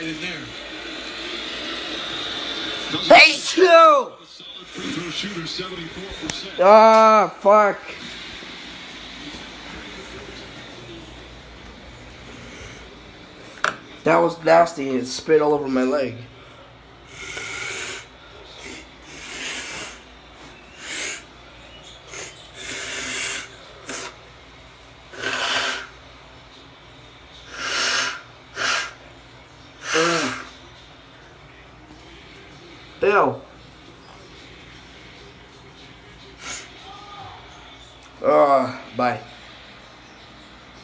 in there. Hey, shoot! Free throw shooter, 74%. Ah, fuck. That was nasty. It spit all over my leg. Ew. Bye.